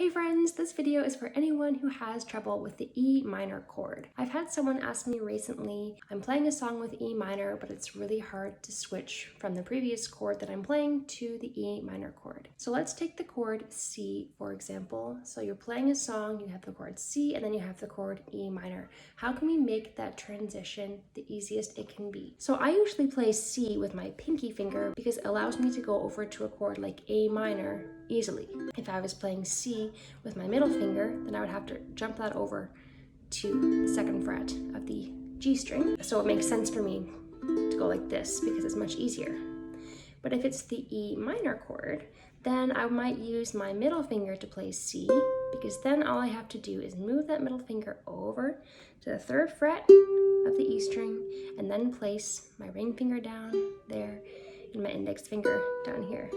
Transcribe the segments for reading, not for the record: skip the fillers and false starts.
Hey friends, this video is for anyone who has trouble with the E minor chord. I've had someone ask me recently, I'm playing a song with E minor, but it's really hard to switch from the previous chord that I'm playing to the E minor chord. So let's take the chord C, for example. So you're playing a song, you have the chord C, and then you have the chord E minor. How can we make that transition the easiest it can be? So I usually play C with my pinky finger because it allows me to go over to a chord like A minor easily. If I was playing C with my middle finger, then I would have to jump that over to the second fret of the G string. So it makes sense for me to go like this because it's much easier. But if it's the E minor chord, then I might use my middle finger to play C, because then all I have to do is move that middle finger over to the third fret of the E string and then place my ring finger down there and my index finger down here.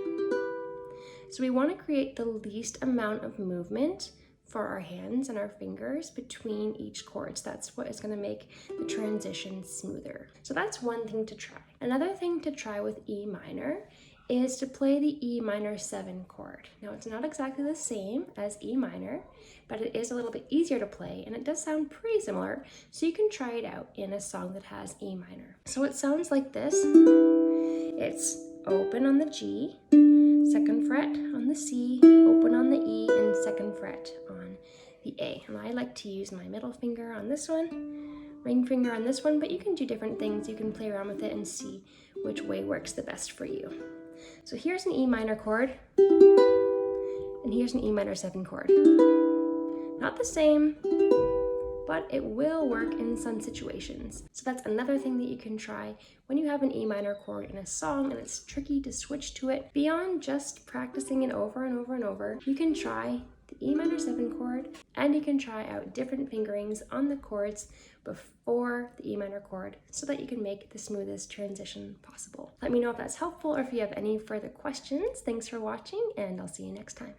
So we want to create the least amount of movement for our hands and our fingers between each chord. So that's what is going to make the transition smoother. So that's one thing to try. Another thing to try with E minor is to play the E minor 7 chord. Now it's not exactly the same as E minor, but it is a little bit easier to play and it does sound pretty similar. So you can try it out in a song that has E minor. So it sounds like this. It's open on the G, second fret on the C, open on the E, and second fret on the A. And I like to use my middle finger on this one, ring finger on this one, but you can do different things. You can play around with it and see which way works the best for you. So here's an E minor chord, and here's an E minor 7 chord. Not the same, but it will work in some situations. So that's another thing that you can try when you have an E minor chord in a song and it's tricky to switch to it. Beyond just practicing it over and over and over, you can try the E minor 7 chord and you can try out different fingerings on the chords before the E minor chord so that you can make the smoothest transition possible. Let me know if that's helpful or if you have any further questions. Thanks for watching and I'll see you next time.